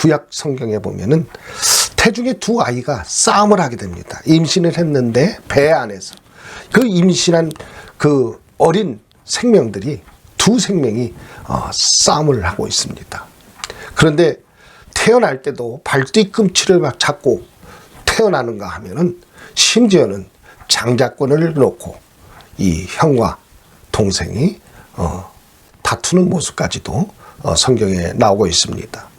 구약 성경에 보면은 태중의 두 아이가 싸움을 하게 됩니다. 임신을 했는데 배 안에서 그 임신한 그 어린 생명들이 두 생명이 싸움을 하고 있습니다. 그런데 태어날 때도 발뒤꿈치를 막 잡고 태어나는가 하면은 심지어는 장자권을 놓고 이 형과 동생이 다투는 모습까지도 성경에 나오고 있습니다.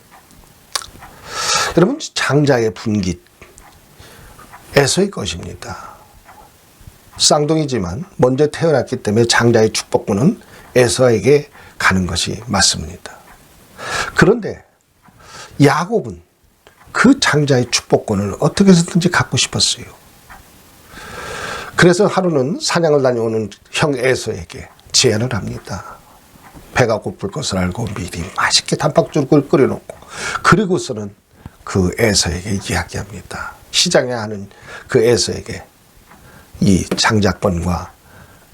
여러분, 장자의 분깃 에서의 것입니다. 쌍둥이지만 먼저 태어났기 때문에 장자의 축복권은 에서에게 가는 것이 맞습니다. 그런데 야곱은 그 장자의 축복권을 어떻게 해서든지 갖고 싶었어요. 그래서 하루는 사냥을 다녀오는 형 에서에게 제안을 합니다. 배가 고플 것을 알고 미리 맛있게 단팥죽을 끓여놓고 그리고서는 그 에서에게 이야기합니다. 시장에 하는 그 에서에게 이 장자권과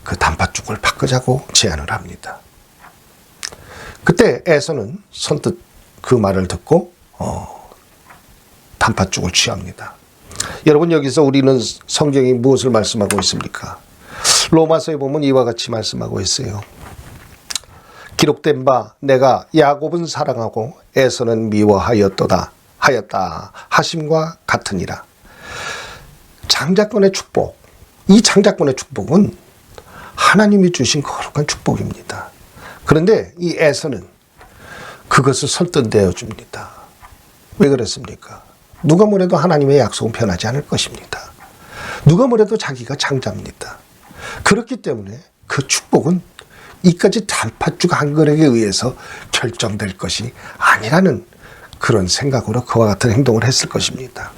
그 단팥죽을 바꾸자고 제안을 합니다. 그때 에서는 선뜻 그 말을 듣고 단팥죽을 취합니다. 여러분, 여기서 우리는 성경이 무엇을 말씀하고 있습니까? 로마서에 보면 이와 같이 말씀하고 있어요. 기록된 바 내가 야곱은 사랑하고 에서는 미워하였다 하심과 같으니라. 장자권의 축복, 이 장자권의 축복은 하나님이 주신 거룩한 축복입니다. 그런데 이 에서는 그것을 설득되어 줍니다. 왜 그랬습니까? 누가 뭐래도 하나님의 약속은 변하지 않을 것입니다. 누가 뭐래도 자기가 장자입니다. 그렇기 때문에 그 축복은 이까지 단팥죽 한 그릇에 의해서 결정될 것이 아니라는 그런 생각으로 그와 같은 행동을 했을 것입니다.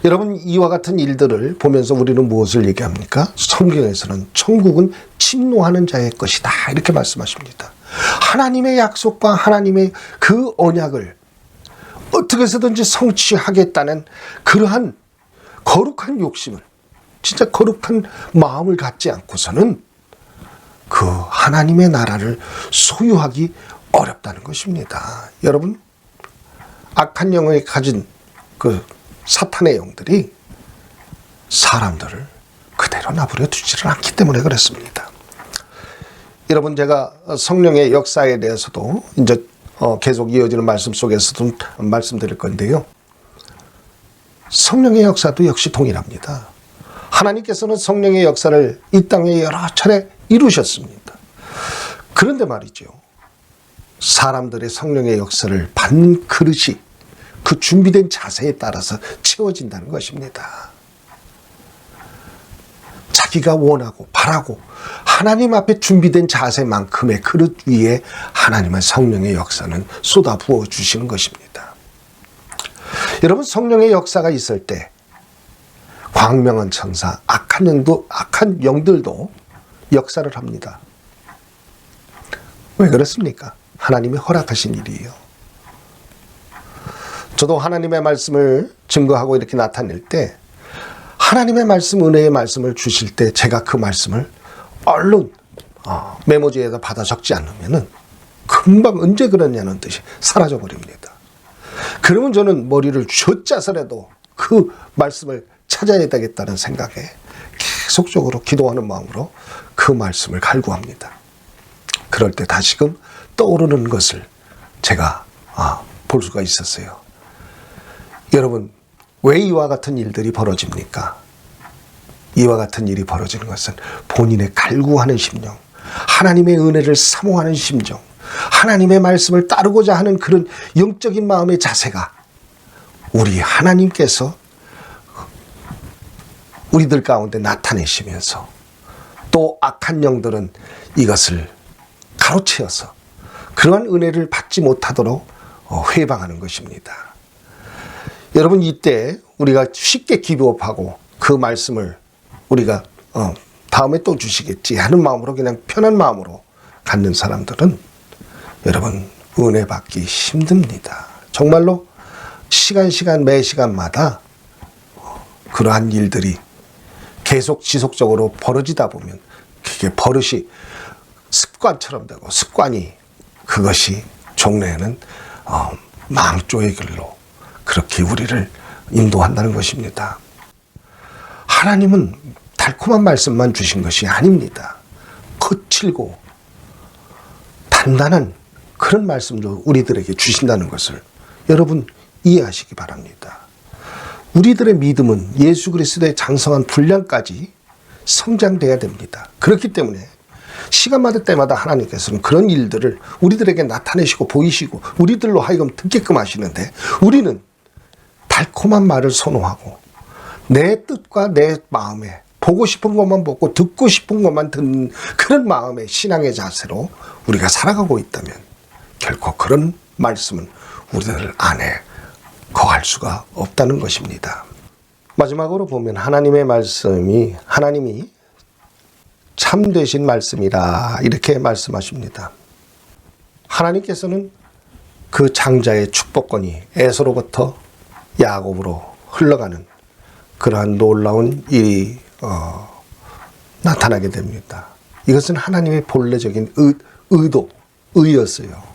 여러분, 이와 같은 일들을 보면서 우리는 무엇을 얘기합니까? 성경에서는 천국은 침노하는 자의 것이다, 이렇게 말씀하십니다. 하나님의 약속과 하나님의 그 언약을 어떻게 해서든지 성취하겠다는 그러한 거룩한 욕심을, 진짜 거룩한 마음을 갖지 않고서는 그 하나님의 나라를 소유하기 어렵다는 것입니다. 여러분, 악한 영을 가진 그 사탄의 영들이 사람들을 그대로 나부려 두지를 않기 때문에 그렇습니다. 여러분, 제가 성령의 역사에 대해서도 이제 계속 이어지는 말씀 속에서도 말씀드릴 건데요. 성령의 역사도 역시 동일합니다. 하나님께서는 성령의 역사를 이 땅에 여러 차례 이루셨습니다. 그런데 말이죠, 사람들의 성령의 역사를 받는 그릇이 그 준비된 자세에 따라서 채워진다는 것입니다. 자기가 원하고 바라고 하나님 앞에 준비된 자세만큼의 그릇 위에 하나님의 성령의 역사는 쏟아 부어 주시는 것입니다. 여러분, 성령의 역사가 있을 때 광명한 천사, 악한 영들도 역사를 합니다. 왜 그렇습니까? 하나님이 허락하신 일이에요. 저도 하나님의 말씀을 증거하고 이렇게 나타낼 때 하나님의 말씀, 은혜의 말씀을 주실 때 제가 그 말씀을 얼른 메모지에다 받아 적지 않으면은 금방 언제 그러냐는 듯이 사라져 버립니다. 그러면 저는 머리를 쥐어짜서라도 그 말씀을 찾아야 되겠다는 생각에 계속적으로 기도하는 마음으로 그 말씀을 갈구합니다. 그럴 때 다시금 떠오르는 것을 제가 볼 수가 있었어요. 여러분, 왜 이와 같은 일들이 벌어집니까? 이와 같은 일이 벌어지는 것은 본인의 갈구하는 심령, 하나님의 은혜를 사모하는 심정, 하나님의 말씀을 따르고자 하는 그런 영적인 마음의 자세가 우리 하나님께서 우리들 가운데 나타내시면서 또 악한 영들은 이것을 가로채어서 그러한 은혜를 받지 못하도록 회방하는 것입니다. 여러분, 이때 우리가 쉽게 기브업하고 그 말씀을 우리가 다음에 또 주시겠지 하는 마음으로 그냥 편한 마음으로 갖는 사람들은 여러분 은혜 받기 힘듭니다. 정말로 시간 매 시간마다 그러한 일들이 계속 지속적으로 벌어지다 보면 그게 버릇이 습관처럼 되고 습관이 그것이 종래에는 망조의 길로 그렇게 우리를 인도한다는 것입니다. 하나님은 달콤한 말씀만 주신 것이 아닙니다. 거칠고 단단한 그런 말씀도 우리들에게 주신다는 것을 여러분 이해하시기 바랍니다. 우리들의 믿음은 예수 그리스도의 장성한 분량까지 성장돼야 됩니다. 그렇기 때문에 시간마다 때마다 하나님께서는 그런 일들을 우리들에게 나타내시고 보이시고 우리들로 하여금 듣게끔 하시는데, 우리는 달콤한 말을 선호하고 내 뜻과 내 마음에 보고 싶은 것만 보고 듣고 싶은 것만 듣는 그런 마음의 신앙의 자세로 우리가 살아가고 있다면 결코 그런 말씀은 우리들 안에 거할 수가 없다는 것입니다. 마지막으로 보면 하나님의 말씀이 하나님이 참되신 말씀이라 이렇게 말씀하십니다. 하나님께서는 그 장자의 축복권이 에서로부터 야곱으로 흘러가는 그러한 놀라운 일이 나타나게 됩니다. 이것은 하나님의 본래적인 의였어요.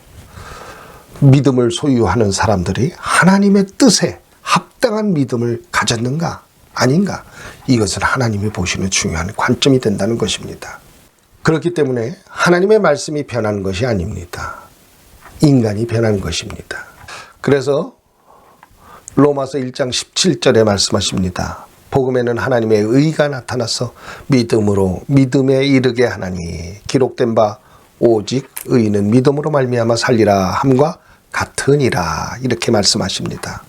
믿음을 소유하는 사람들이 하나님의 뜻에 합당한 믿음을 가졌는가 아닌가, 이것은 하나님이 보시는 중요한 관점이 된다는 것입니다. 그렇기 때문에 하나님의 말씀이 변한 것이 아닙니다. 인간이 변한 것입니다. 그래서 로마서 1장 17절에 말씀하십니다. 복음에는 하나님의 의가 나타나서 믿음으로 믿음에 이르게 하나니 기록된 바 오직 의인은 믿음으로 말미암아 살리라 함과 같으니라, 이렇게 말씀하십니다.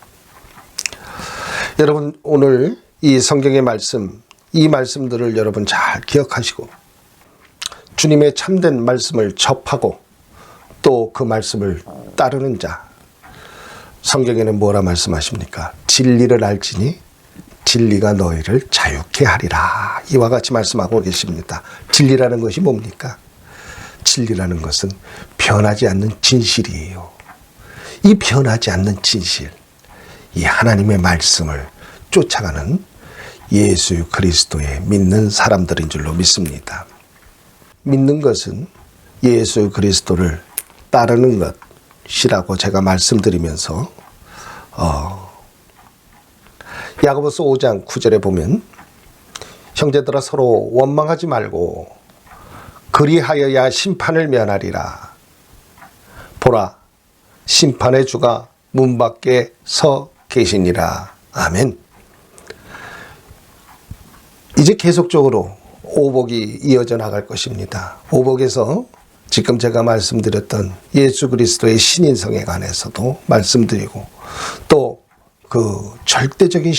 여러분, 오늘 이 성경의 말씀, 이 말씀들을 여러분 잘 기억하시고 주님의 참된 말씀을 접하고 또 그 말씀을 따르는 자, 성경에는 뭐라 말씀하십니까? 진리를 알지니 진리가 너희를 자유케 하리라, 이와 같이 말씀하고 계십니다. 진리라는 것이 뭡니까? 진리라는 것은 변하지 않는 진실이에요. 이 변하지 않는 진실, 이 하나님의 말씀을 쫓아가는 예수 그리스도에 믿는 사람들인 줄로 믿습니다. 믿는 것은 예수 그리스도를 따르는 것이라고 제가 말씀드리면서 야고보서 5장 9절에 보면 형제들아 서로 원망하지 말고 그리하여야 심판을 면하리라. 보라, 심판의 주가 문 밖에 서 계시니라. 아멘. 이제 계속적으로 오복이 이어져 나갈 것입니다. 오복에서 지금 제가 말씀드렸던 예수 그리스도의 신인성에 관해서도 말씀드리고, 또 그 절대적인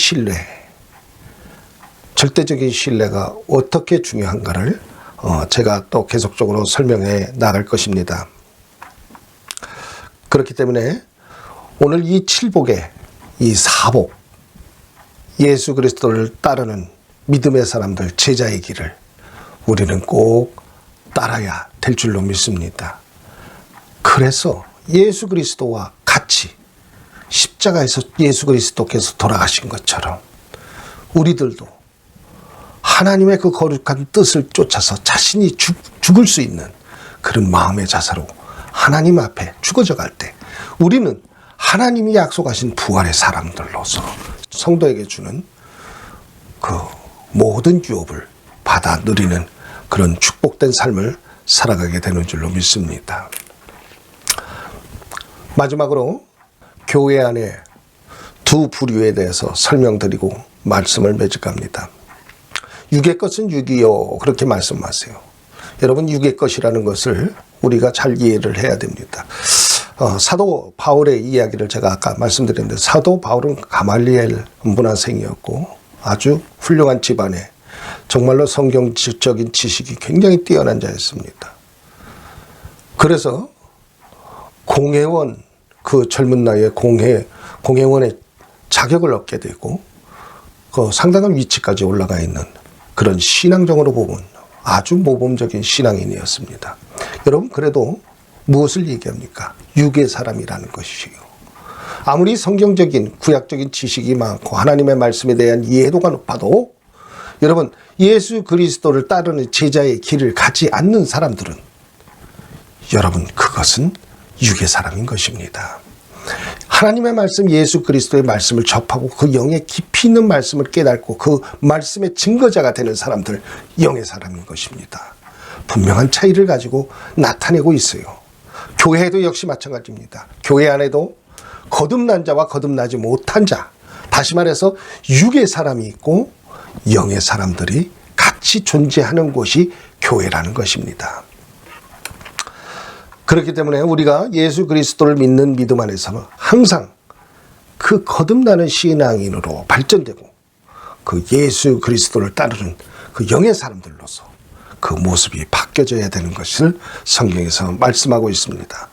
신뢰가 어떻게 중요한가를 제가 또 계속적으로 설명해 나갈 것입니다. 그렇기 때문에 오늘 이 칠복의 이 사복, 예수 그리스도를 따르는 믿음의 사람들, 제자의 길을 우리는 꼭 따라야 될 줄로 믿습니다. 그래서 예수 그리스도와 같이 십자가에서 예수 그리스도께서 돌아가신 것처럼 우리들도 하나님의 그 거룩한 뜻을 쫓아서 자신이 죽을 수 있는 그런 마음의 자세로 하나님 앞에 죽어져 갈 때 우리는 하나님이 약속하신 부활의 사람들로서 성도에게 주는 그 모든 유업을 받아 누리는 그런 축복된 삶을 살아가게 되는 줄로 믿습니다. 마지막으로 교회 안에 두 부류에 대해서 설명드리고 말씀을 맺어갑니다. 육의 것은 육이요, 그렇게 말씀하세요. 여러분, 육의 것이라는 것을 우리가 잘 이해를 해야 됩니다. 사도 바울의 이야기를 제가 아까 말씀드렸는데, 사도 바울은 가말리엘 문화생이었고 아주 훌륭한 집안에 정말로 성경적인 지식이 굉장히 뛰어난 자였습니다. 그래서 공회원, 그 젊은 나이에 공회원의 자격을 얻게 되고 그 상당한 위치까지 올라가 있는 그런 신앙적으로 보면 아주 모범적인 신앙인이었습니다. 여러분, 그래도 무엇을 얘기합니까? 육의 사람이라는 것이요. 아무리 성경적인 구약적인 지식이 많고 하나님의 말씀에 대한 이해도가 높아도 여러분, 예수 그리스도를 따르는 제자의 길을 가지 않는 사람들은 여러분, 그것은 육의 사람인 것입니다. 하나님의 말씀, 예수 그리스도의 말씀을 접하고 그 영의 깊이 있는 말씀을 깨닫고 그 말씀의 증거자가 되는 사람들, 영의 사람인 것입니다. 분명한 차이를 가지고 나타내고 있어요. 교회도 역시 마찬가지입니다. 교회 안에도 거듭난 자와 거듭나지 못한 자, 다시 말해서 육의 사람이 있고 영의 사람들이 같이 존재하는 곳이 교회라는 것입니다. 그렇기 때문에 우리가 예수 그리스도를 믿는 믿음 안에서는 항상 그 거듭나는 신앙인으로 발전되고 그 예수 그리스도를 따르는 그 영의 사람들로서 그 모습이 바뀌어져야 되는 것을 성경에서 말씀하고 있습니다.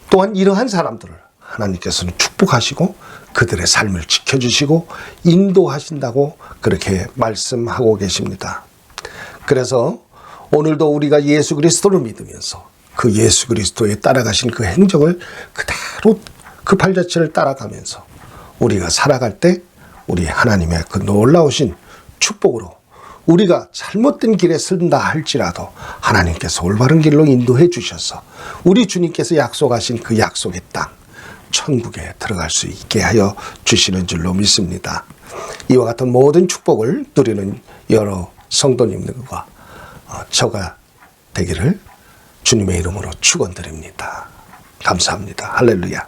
또한 이러한 사람들을 하나님께서는 축복하시고 그들의 삶을 지켜주시고 인도하신다고 그렇게 말씀하고 계십니다. 그래서 오늘도 우리가 예수 그리스도를 믿으면서 그 예수 그리스도에 따라가신 그 행적을 그대로 그 발자취를 따라가면서 우리가 살아갈 때 우리 하나님의 그 놀라우신 축복으로 우리가 잘못된 길에 쓴다 할지라도 하나님께서 올바른 길로 인도해 주셔서 우리 주님께서 약속하신 그 약속의 땅 천국에 들어갈 수 있게 하여 주시는 줄로 믿습니다. 이와 같은 모든 축복을 누리는 여러 성도님들과 저가 되기를 주님의 이름으로 축원드립니다. 감사합니다. 할렐루야.